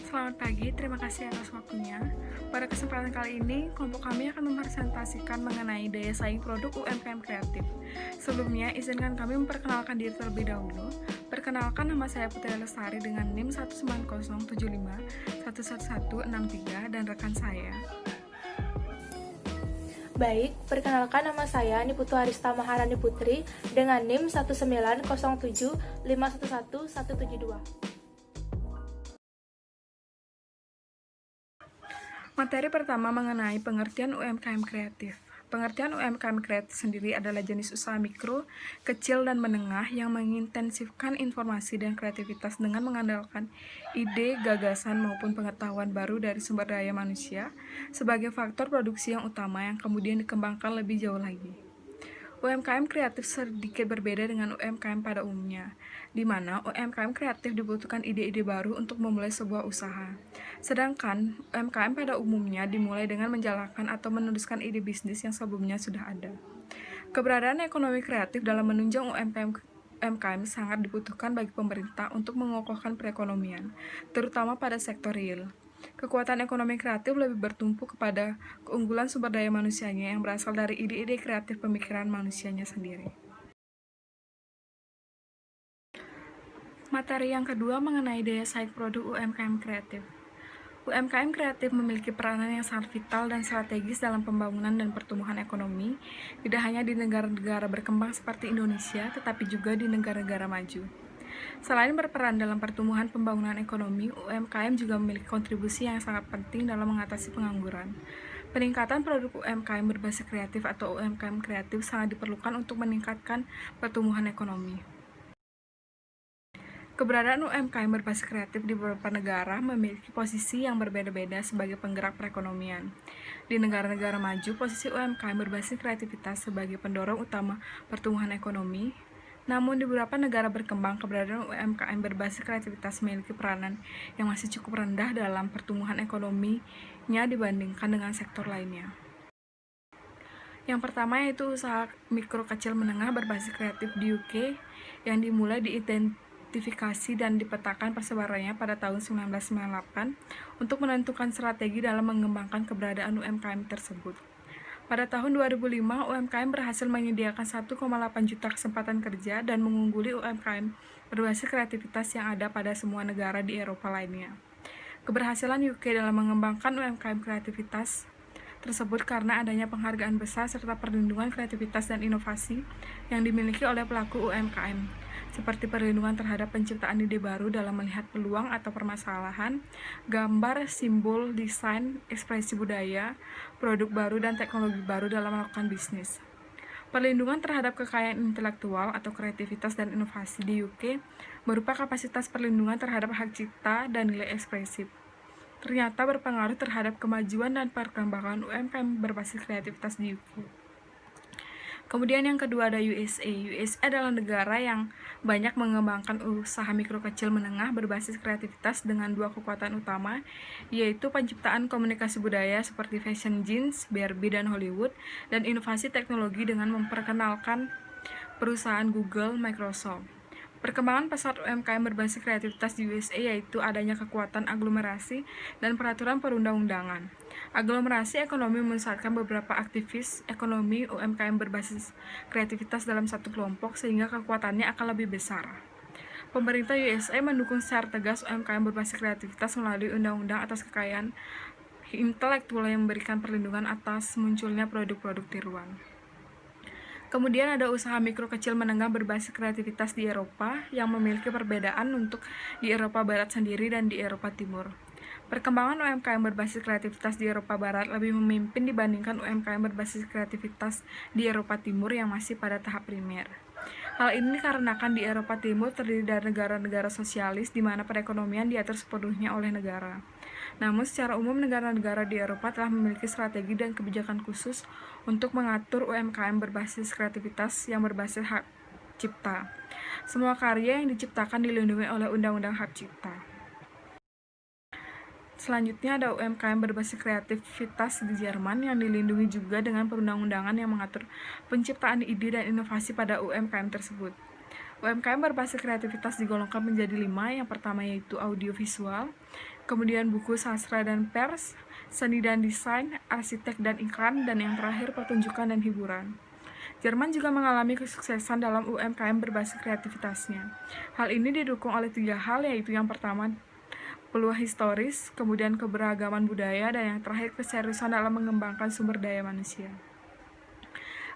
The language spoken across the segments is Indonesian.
Selamat pagi, terima kasih atas waktunya. Pada kesempatan kali ini, kelompok kami akan mempresentasikan mengenai daya saing produk UMKM kreatif. Sebelumnya, izinkan kami memperkenalkan diri terlebih dahulu. Perkenalkan, nama saya Putri Lestari dengan NIM 19075111163 dan rekan saya. Baik, perkenalkan nama saya Niputu Arista Maharani Putri dengan NIM 19075111172. Materi pertama mengenai pengertian UMKM kreatif. Pengertian UMKM kreatif sendiri adalah jenis usaha mikro, kecil, dan menengah yang mengintensifkan informasi dan kreativitas dengan mengandalkan ide, gagasan, maupun pengetahuan baru dari sumber daya manusia sebagai faktor produksi yang utama yang kemudian dikembangkan lebih jauh lagi. UMKM kreatif sedikit berbeda dengan UMKM pada umumnya, di mana UMKM kreatif dibutuhkan ide-ide baru untuk memulai sebuah usaha. Sedangkan UMKM pada umumnya dimulai dengan menjalankan atau meneruskan ide bisnis yang sebelumnya sudah ada. Keberadaan ekonomi kreatif dalam menunjang UMKM sangat dibutuhkan bagi pemerintah untuk mengokohkan perekonomian, terutama pada sektor real. Kekuatan ekonomi kreatif lebih bertumpu kepada keunggulan sumber daya manusianya yang berasal dari ide-ide kreatif pemikiran manusianya sendiri. Materi yang kedua mengenai daya saing produk UMKM kreatif. UMKM kreatif memiliki peranan yang sangat vital dan strategis dalam pembangunan dan pertumbuhan ekonomi, tidak hanya di negara-negara berkembang seperti Indonesia, tetapi juga di negara-negara maju. Selain berperan dalam pertumbuhan pembangunan ekonomi, UMKM juga memiliki kontribusi yang sangat penting dalam mengatasi pengangguran. Peningkatan produk UMKM berbasis kreatif atau UMKM kreatif sangat diperlukan untuk meningkatkan pertumbuhan ekonomi. Keberadaan UMKM berbasis kreatif di beberapa negara memiliki posisi yang berbeda-beda sebagai penggerak perekonomian. Di negara-negara maju, posisi UMKM berbasis kreativitas sebagai pendorong utama pertumbuhan ekonomi. Namun di beberapa negara berkembang, keberadaan UMKM berbasis kreativitas memiliki peranan yang masih cukup rendah dalam pertumbuhan ekonominya dibandingkan dengan sektor lainnya. Yang pertama yaitu usaha mikro kecil menengah berbasis kreatif di UK yang dimulai diidentifikasi dan dipetakan persebarannya pada tahun 1998 untuk menentukan strategi dalam mengembangkan keberadaan UMKM tersebut. Pada tahun 2005, UMKM berhasil menyediakan 1,8 juta kesempatan kerja dan mengungguli UMKM berbasis kreativitas yang ada pada semua negara di Eropa lainnya. Keberhasilan UK dalam mengembangkan UMKM kreativitas tersebut karena adanya penghargaan besar serta perlindungan kreativitas dan inovasi yang dimiliki oleh pelaku UMKM, seperti perlindungan terhadap penciptaan ide baru dalam melihat peluang atau permasalahan, gambar, simbol, desain, ekspresi budaya, produk baru, dan teknologi baru dalam melakukan bisnis. Perlindungan terhadap kekayaan intelektual atau kreativitas dan inovasi di UK berupa kapasitas perlindungan terhadap hak cipta dan nilai ekspresif. Ternyata berpengaruh terhadap kemajuan dan perkembangan UMKM berbasis kreativitas di UK. Kemudian yang kedua ada USA. USA adalah negara yang banyak mengembangkan usaha mikro kecil menengah berbasis kreativitas dengan dua kekuatan utama, yaitu penciptaan komunikasi budaya seperti fashion jeans, Barbie, dan Hollywood, dan inovasi teknologi dengan memperkenalkan perusahaan Google, Microsoft. Perkembangan pasar UMKM berbasis kreativitas di USA yaitu adanya kekuatan aglomerasi dan peraturan perundang-undangan. Aglomerasi ekonomi memusatkan beberapa aktivis ekonomi UMKM berbasis kreativitas dalam satu kelompok sehingga kekuatannya akan lebih besar. Pemerintah USA mendukung secara tegas UMKM berbasis kreativitas melalui undang-undang atas kekayaan intelektual yang memberikan perlindungan atas munculnya produk-produk tiruan. Kemudian ada usaha mikro kecil menengah berbasis kreativitas di Eropa yang memiliki perbedaan untuk di Eropa Barat sendiri dan di Eropa Timur. Perkembangan UMKM berbasis kreativitas di Eropa Barat lebih memimpin dibandingkan UMKM berbasis kreativitas di Eropa Timur yang masih pada tahap primer. Hal ini dikarenakan di Eropa Timur terdiri dari negara-negara sosialis di mana perekonomian diatur sepenuhnya oleh negara. Namun secara umum negara-negara di Eropa telah memiliki strategi dan kebijakan khusus untuk mengatur UMKM berbasis kreativitas yang berbasis hak cipta. Semua karya yang diciptakan dilindungi oleh Undang-Undang Hak Cipta. Selanjutnya ada UMKM berbasis kreativitas di Jerman yang dilindungi juga dengan perundang-undangan yang mengatur penciptaan ide dan inovasi pada UMKM tersebut. UMKM berbasis kreativitas digolongkan menjadi 5. Yang pertama yaitu audiovisual, kemudian buku, sastra dan pers, seni dan desain, arsitek dan iklan, dan yang terakhir pertunjukan dan hiburan. Jerman juga mengalami kesuksesan dalam UMKM berbasis kreativitasnya. Hal ini didukung oleh 3 hal, yaitu yang pertama peluang historis, kemudian keberagaman budaya, dan yang terakhir keseriusan dalam mengembangkan sumber daya manusia.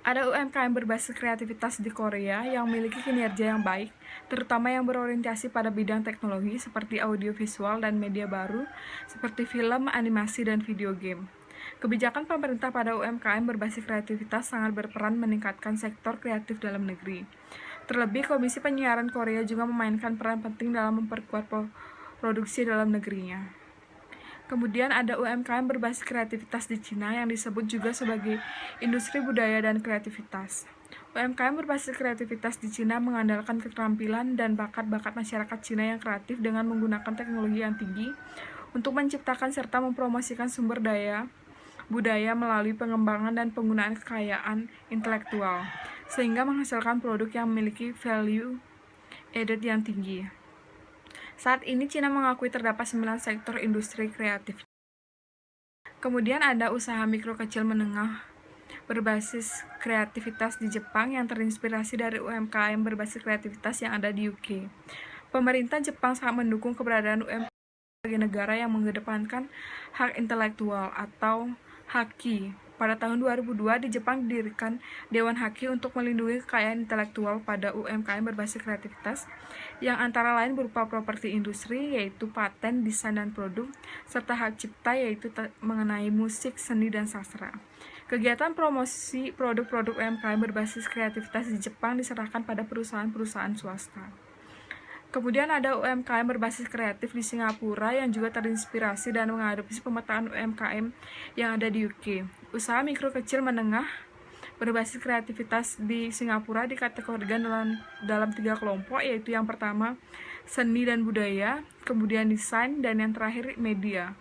Ada UMKM berbasis kreativitas di Korea yang memiliki kinerja yang baik, terutama yang berorientasi pada bidang teknologi seperti audiovisual dan media baru, seperti film, animasi, dan video game. Kebijakan pemerintah pada UMKM berbasis kreativitas sangat berperan meningkatkan sektor kreatif dalam negeri. Terlebih, Komisi Penyiaran Korea juga memainkan peran penting dalam memperkuat produksi dalam negerinya. Kemudian ada UMKM berbasis kreativitas di Cina yang disebut juga sebagai industri budaya dan kreativitas. UMKM berbasis kreativitas di Cina mengandalkan keterampilan dan bakat-bakat masyarakat Cina yang kreatif dengan menggunakan teknologi yang tinggi untuk menciptakan serta mempromosikan sumber daya budaya melalui pengembangan dan penggunaan kekayaan intelektual, sehingga menghasilkan produk yang memiliki value added yang tinggi. Saat ini Cina mengakui terdapat 9 sektor industri kreatif. Kemudian ada usaha mikro kecil menengah berbasis kreativitas di Jepang yang terinspirasi dari UMKM berbasis kreativitas yang ada di UK. Pemerintah Jepang sangat mendukung keberadaan UMKM sebagai negara yang mengedepankan hak intelektual atau Haki. Pada tahun 2002 di Jepang didirikan Dewan Haki untuk melindungi kekayaan intelektual pada UMKM berbasis kreativitas yang antara lain berupa properti industri yaitu paten, desain dan produk, serta hak cipta yaitu mengenai musik, seni dan sastra. Kegiatan promosi produk-produk UMKM berbasis kreativitas di Jepang diserahkan pada perusahaan-perusahaan swasta. Kemudian ada UMKM berbasis kreatif di Singapura yang juga terinspirasi dan mengadopsi pemetaan UMKM yang ada di UK. Usaha mikro kecil menengah berbasis kreativitas di Singapura dikategorikan dalam 3 kelompok, yaitu yang pertama seni dan budaya, kemudian desain, dan yang terakhir media.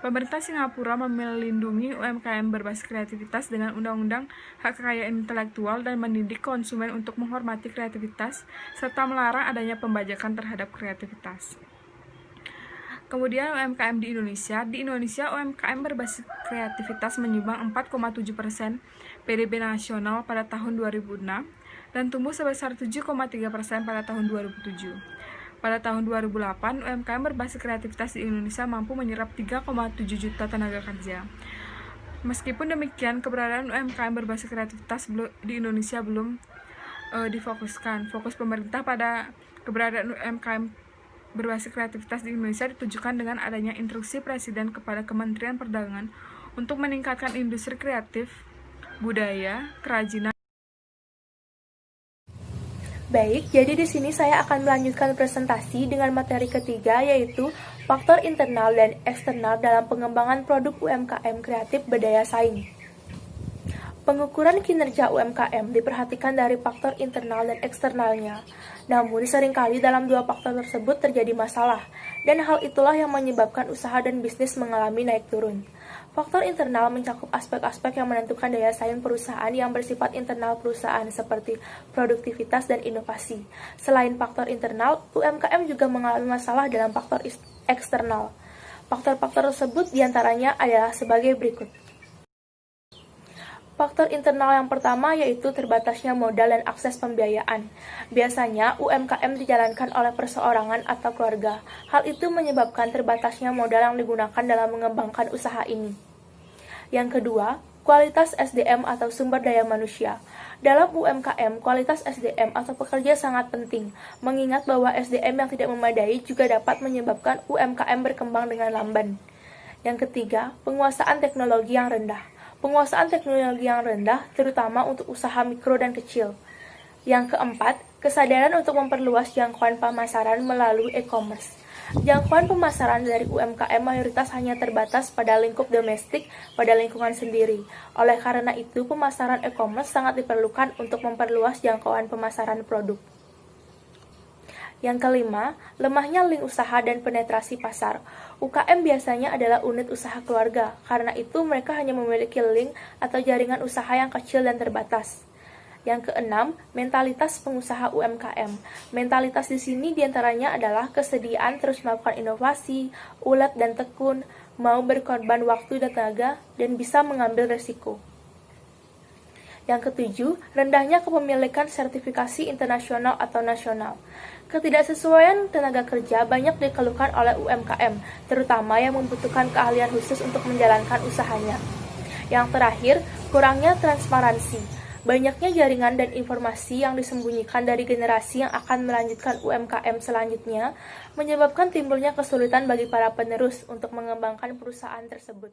Pemerintah Singapura melindungi UMKM berbasis kreativitas dengan Undang-Undang Hak Kekayaan Intelektual dan mendidik konsumen untuk menghormati kreativitas, serta melarang adanya pembajakan terhadap kreativitas. Kemudian UMKM di Indonesia UMKM berbasis kreativitas menyumbang 4,7% PDB nasional pada tahun 2006 dan tumbuh sebesar 7,3% pada tahun 2007. Pada tahun 2008, UMKM berbasis kreativitas di Indonesia mampu menyerap 3,7 juta tenaga kerja. Meskipun demikian, keberadaan UMKM berbasis kreativitas di Indonesia belum difokuskan. Fokus pemerintah pada keberadaan UMKM berbasis kreativitas di Indonesia ditujukan dengan adanya instruksi Presiden kepada Kementerian Perdagangan untuk meningkatkan industri kreatif, budaya, kerajinan. Baik, jadi di sini saya akan melanjutkan presentasi dengan materi ketiga, yaitu faktor internal dan eksternal dalam pengembangan produk UMKM kreatif berdaya saing. Pengukuran kinerja UMKM diperhatikan dari faktor internal dan eksternalnya. Namun, seringkali dalam 2 faktor tersebut terjadi masalah, dan hal itulah yang menyebabkan usaha dan bisnis mengalami naik turun. Faktor internal mencakup aspek-aspek yang menentukan daya saing perusahaan yang bersifat internal perusahaan seperti produktivitas dan inovasi. Selain faktor internal, UMKM juga mengalami masalah dalam faktor eksternal. Faktor-faktor tersebut diantaranya adalah sebagai berikut. Faktor internal yang pertama yaitu terbatasnya modal dan akses pembiayaan. Biasanya UMKM dijalankan oleh perseorangan atau keluarga. Hal itu menyebabkan terbatasnya modal yang digunakan dalam mengembangkan usaha ini. Yang kedua, kualitas SDM atau sumber daya manusia. Dalam UMKM, kualitas SDM atau pekerja sangat penting, mengingat bahwa SDM yang tidak memadai juga dapat menyebabkan UMKM berkembang dengan lamban. Yang ketiga, penguasaan teknologi yang rendah. Penguasaan teknologi yang rendah, terutama untuk usaha mikro dan kecil. Yang keempat, kesadaran untuk memperluas jangkauan pemasaran melalui e-commerce. Jangkauan pemasaran dari UMKM mayoritas hanya terbatas pada lingkup domestik pada lingkungan sendiri. Oleh karena itu, pemasaran e-commerce sangat diperlukan untuk memperluas jangkauan pemasaran produk. Yang kelima, lemahnya link usaha dan penetrasi pasar. UKM biasanya adalah unit usaha keluarga, karena itu mereka hanya memiliki link atau jaringan usaha yang kecil dan terbatas. Yang keenam, mentalitas pengusaha UMKM. Mentalitas di sini diantaranya adalah kesediaan terus melakukan inovasi, ulet dan tekun, mau berkorban waktu dan tenaga, dan bisa mengambil resiko. Yang ketujuh, rendahnya kepemilikan sertifikasi internasional atau nasional. Ketidaksesuaian tenaga kerja banyak dikeluhkan oleh UMKM, terutama yang membutuhkan keahlian khusus untuk menjalankan usahanya. Yang terakhir, kurangnya transparansi. Banyaknya jaringan dan informasi yang disembunyikan dari generasi yang akan melanjutkan UMKM selanjutnya, menyebabkan timbulnya kesulitan bagi para penerus untuk mengembangkan perusahaan tersebut.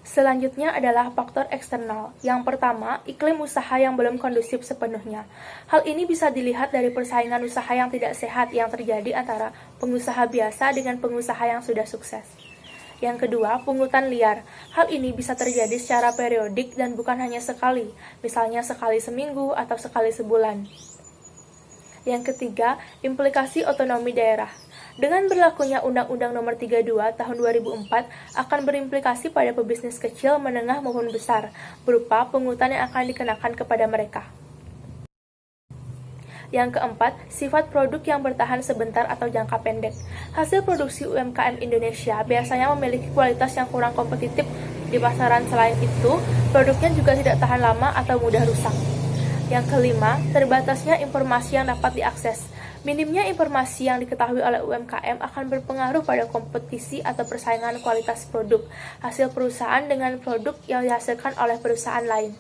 Selanjutnya adalah faktor eksternal. Yang pertama, iklim usaha yang belum kondusif sepenuhnya. Hal ini bisa dilihat dari persaingan usaha yang tidak sehat yang terjadi antara pengusaha biasa dengan pengusaha yang sudah sukses. Yang kedua, pungutan liar. Hal ini bisa terjadi secara periodik dan bukan hanya sekali, misalnya sekali seminggu atau sekali sebulan. Yang ketiga, implikasi otonomi daerah. Dengan berlakunya Undang-Undang Nomor 32 Tahun 2004 akan berimplikasi pada pebisnis kecil, menengah maupun besar, berupa pungutan yang akan dikenakan kepada mereka. Yang keempat, sifat produk yang bertahan sebentar atau jangka pendek. Hasil produksi UMKM Indonesia biasanya memiliki kualitas yang kurang kompetitif di pasaran. Selain itu, produknya juga tidak tahan lama atau mudah rusak. Yang kelima, terbatasnya informasi yang dapat diakses. Minimnya informasi yang diketahui oleh UMKM akan berpengaruh pada kompetisi atau persaingan kualitas produk hasil perusahaan dengan produk yang dihasilkan oleh perusahaan lain.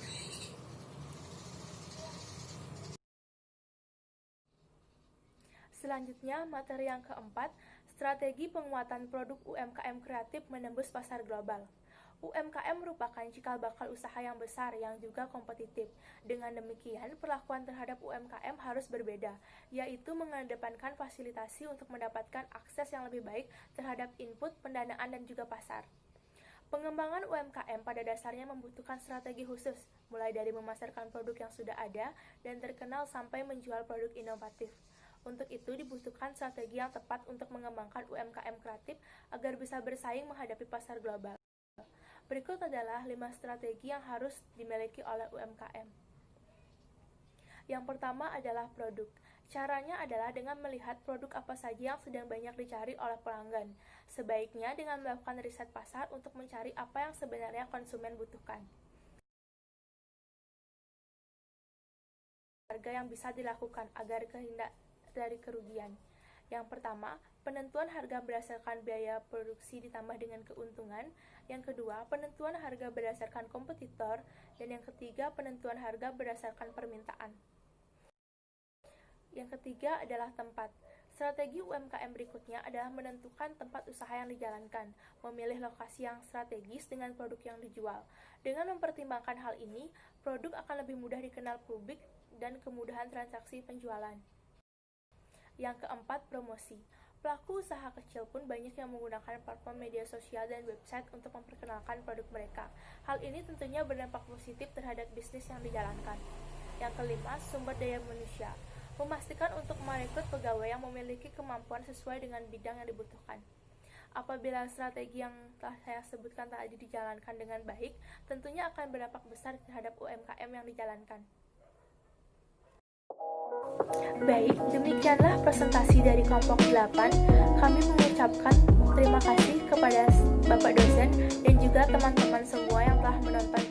Selanjutnya, materi yang keempat, strategi penguatan produk UMKM kreatif menembus pasar global. UMKM merupakan cikal bakal usaha yang besar yang juga kompetitif. Dengan demikian, perlakuan terhadap UMKM harus berbeda, yaitu mengedepankan fasilitasi untuk mendapatkan akses yang lebih baik terhadap input, pendanaan, dan juga pasar. Pengembangan UMKM pada dasarnya membutuhkan strategi khusus, mulai dari memasarkan produk yang sudah ada dan terkenal sampai menjual produk inovatif. Untuk itu dibutuhkan strategi yang tepat untuk mengembangkan UMKM kreatif agar bisa bersaing menghadapi pasar global. Berikut adalah 5 strategi yang harus dimiliki oleh UMKM. Yang pertama adalah produk. Caranya adalah dengan melihat produk apa saja yang sedang banyak dicari oleh pelanggan. Sebaiknya dengan melakukan riset pasar untuk mencari apa yang sebenarnya konsumen butuhkan. Harga yang bisa dilakukan agar terhindar dari kerugian. Yang pertama, penentuan harga berdasarkan biaya produksi ditambah dengan keuntungan. Yang kedua, penentuan harga berdasarkan kompetitor. Dan yang ketiga, penentuan harga berdasarkan permintaan. Yang ketiga adalah tempat. Strategi UMKM berikutnya adalah menentukan tempat usaha yang dijalankan, memilih lokasi yang strategis dengan produk yang dijual. Dengan mempertimbangkan hal ini, produk akan lebih mudah dikenal publik dan kemudahan transaksi penjualan. Yang keempat, promosi. Pelaku usaha kecil pun banyak yang menggunakan platform media sosial dan website untuk memperkenalkan produk mereka. Hal ini tentunya berdampak positif terhadap bisnis yang dijalankan. Yang kelima, sumber daya manusia. Memastikan untuk merekrut pegawai yang memiliki kemampuan sesuai dengan bidang yang dibutuhkan. Apabila strategi yang telah saya sebutkan tadi dijalankan dengan baik, tentunya akan berdampak besar terhadap UMKM yang dijalankan. Baik, demikianlah presentasi dari kelompok 8. Kami mengucapkan terima kasih kepada Bapak dosen dan juga teman-teman semua yang telah menonton